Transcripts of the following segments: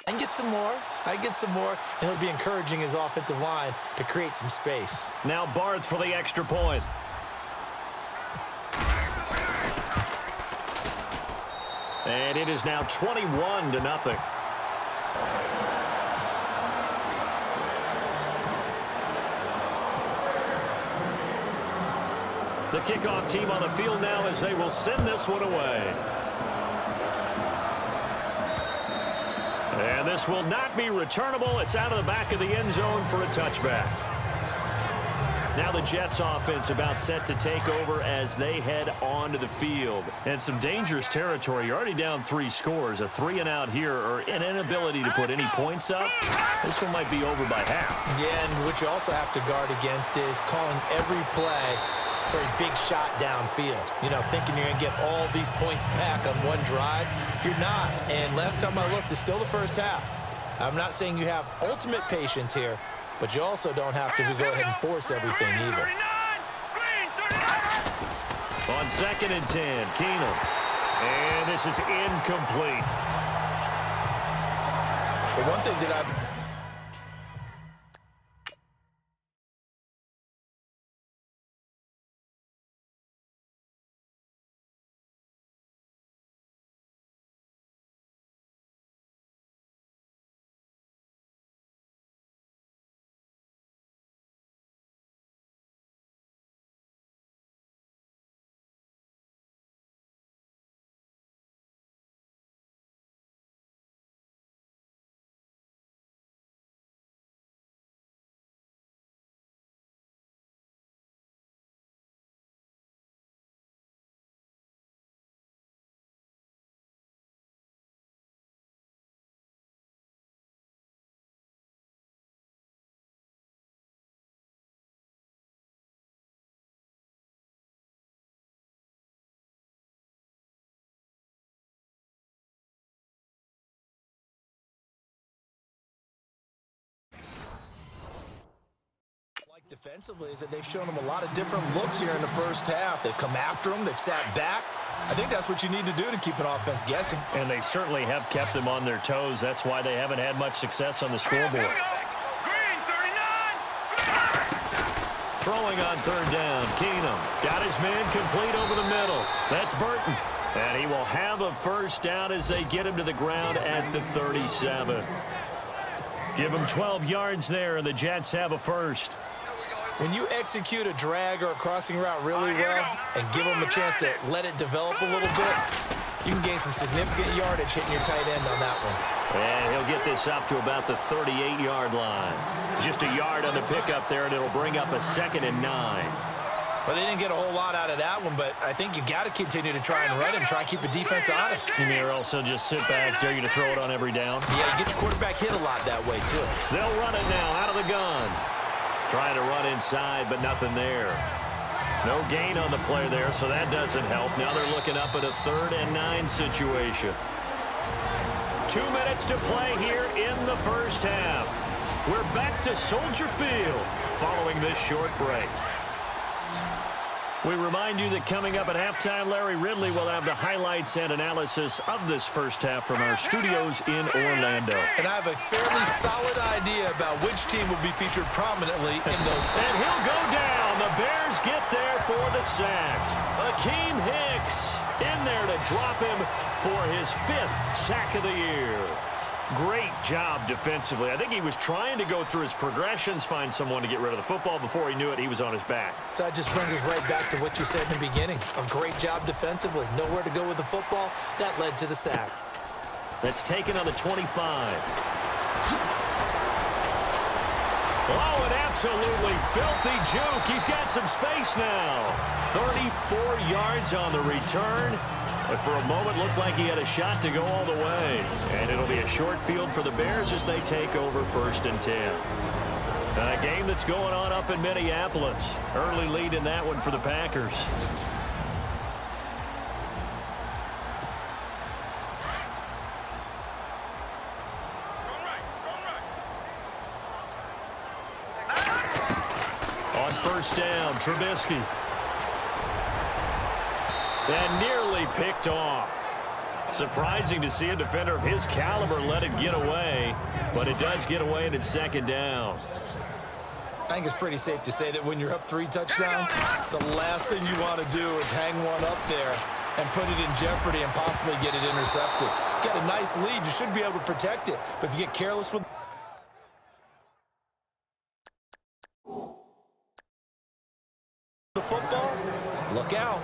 And get some more. I get some more. And it'll be encouraging his offensive line to create some space. Now Barth for the extra point. And it is now 21-0. The kickoff team on the field now as they will send this one away. And this will not be returnable. It's out of the back of the end zone for a touchback. Now the Jets offense about set to take over as they head onto the field. And some dangerous territory. You're already down 3 scores. A 3-and-out here or an inability to put any points up. This one might be over by half. Yeah, and what you also have to guard against is calling every play for a big shot downfield. You know, thinking you're going to get all these points back on one drive. You're not. And last time I looked, it's still the first half. I'm not saying you have ultimate patience here, but you also don't have to go ahead and force everything either. On 2nd and 10, Keenum. And this is incomplete. The one thing that I've... Defensively is that they've shown them a lot of different looks here in the first half. They've come after them. They've sat back. I think that's what you need to do to keep an offense guessing. And they certainly have kept them on their toes. That's why they haven't had much success on the scoreboard. Throwing on 3rd down. Keenum got his man complete over the middle. That's Burton. And he will have a first down as they get him to the ground at the 37. Give him 12 yards there, and the Jets have a first. When you execute a drag or a crossing route really well and give them a chance to let it develop a little bit, you can gain some significant yardage hitting your tight end on that one. And he'll get this up to about the 38-yard line. Just a yard on the pickup there, and it'll bring up a 2nd and 9. Well, they didn't get a whole lot out of that one, but I think you've got to continue to try and run and try and keep the defense honest. Or also just sit back, dare you to throw it on every down. Yeah, you get your quarterback hit a lot that way, too. They'll run it now out of the gun. Trying to run inside, but nothing there. No gain on the play there, so that doesn't help. Now they're looking up at a 3rd and 9 situation. 2 minutes to play here in the first half. We're back to Soldier Field following this short break. We remind you that coming up at halftime, Larry Ridley will have the highlights and analysis of this first half from our studios in Orlando. And I have a fairly solid idea about which team will be featured prominently in the... And he'll go down. The Bears get there for the sack. Akeem Hicks in there to drop him for his 5th sack of the year. Great job defensively. I think he was trying to go through his progressions, find someone to get rid of the football. Before he knew it, he was on his back. So that just brings us right back to what you said in the beginning. A great job defensively. Nowhere to go with the football. That led to the sack. That's taken on the 25. Oh, an absolutely filthy juke. He's got some space now. 34 yards on the return. But for a moment, looked like he had a shot to go all the way. And it'll be a short field for the Bears as they take over 1st and 10. A game that's going on up in Minneapolis. Early lead in that one for the Packers. On 1st down, Trubisky. And nearly picked off. Surprising to see a defender of his caliber let it get away, but it does get away and it's second down. I think it's pretty safe to say that when you're up 3 touchdowns, the last thing you want to do is hang one up there and put it in jeopardy and possibly get it intercepted. Got a nice lead. You should be able to protect it. But if you get careless with the football, look out.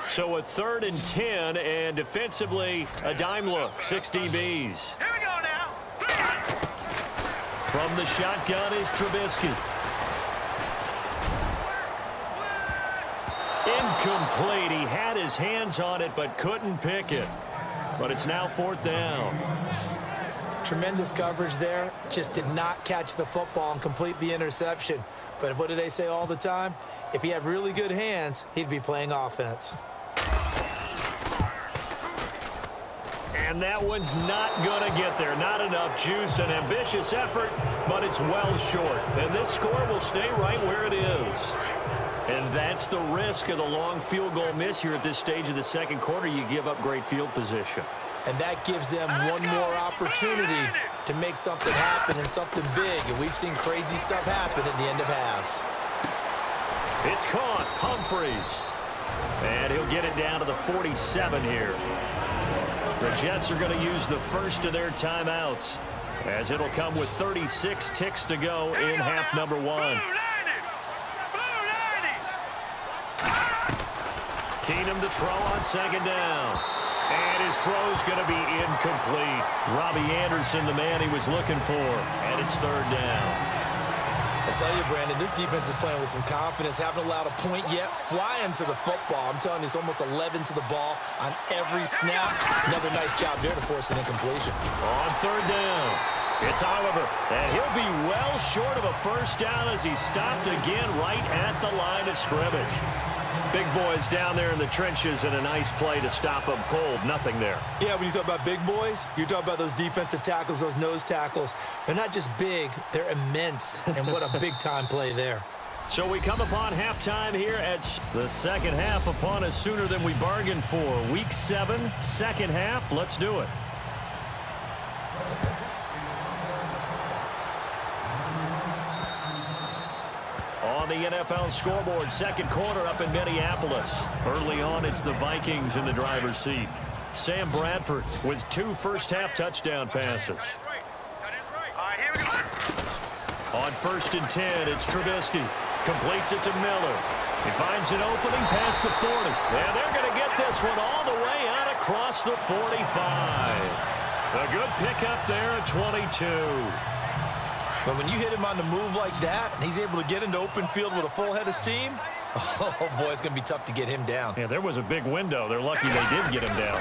So a 3rd and 10, and defensively, a dime look, 6 DBs. Here we go now. From the shotgun is Trubisky. Incomplete. He had his hands on it, but couldn't pick it. But it's now 4th down. Tremendous coverage there. Just did not catch the football and complete the interception. But what do they say all the time? If he had really good hands, he'd be playing offense. And that one's not going to get there. Not enough juice. An ambitious effort, but it's well short. And this score will stay right where it is. And that's the risk of the long field goal miss here at this stage of the second quarter. You give up great field position. And that gives them one more opportunity to make something happen and something big. And we've seen crazy stuff happen at the end of halves. It's caught. Humphreys. And he'll get it down to the 47 here. The Jets are going to use the first of their timeouts, as it'll come with 36 ticks to go in half number 1. Keenum to throw on second down. And his throw's going to be incomplete. Robbie Anderson, the man he was looking for. And it's 3rd down. I tell you, Brandon, this defense is playing with some confidence. Haven't allowed a point yet. Flying to the football. I'm telling you, it's almost 11 to the ball on every snap. Another nice job there to force an incompletion. On 3rd down, it's Oliver. And he'll be well short of a first down as he stopped again right at the line of scrimmage. Big boys down there in the trenches, and a nice play to stop them cold. Nothing there. Yeah, when you talk about big boys, you're talking about those defensive tackles, those nose tackles. They're not just big, they're immense. And what a big-time play there. So we come upon halftime here at the second half upon us sooner than we bargained for. Week 7, second half. Let's do it. On the NFL scoreboard, second quarter up in Minneapolis. Early on, it's the Vikings in the driver's seat. Sam Bradford with 2 first-half touchdown passes. On 1st and 10, it's Trubisky. Completes it to Miller. He finds an opening past the 40. And they're going to get this one all the way out across the 45. A good pickup there at 22. But when you hit him on the move like that, and he's able to get into open field with a full head of steam, oh, boy, it's going to be tough to get him down. Yeah, there was a big window. They're lucky they did get him down.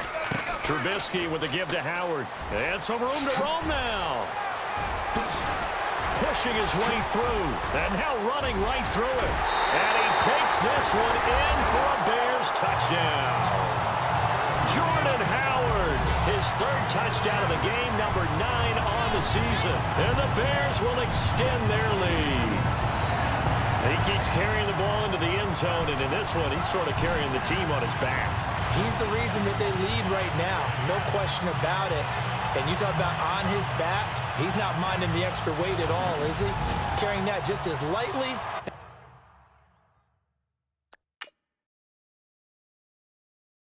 Trubisky with the give to Howard. And some room to roam now. Pushing his way through. And now running right through it. And he takes this one in for a big first touchdown. Jordan Howard, his third touchdown of the game, number 9 on the season. And the Bears will extend their lead. He keeps carrying the ball into the end zone, and in this one, he's sort of carrying the team on his back. He's the reason that they lead right now, no question about it. And you talk about on his back, he's not minding the extra weight at all, is he? Carrying that just as lightly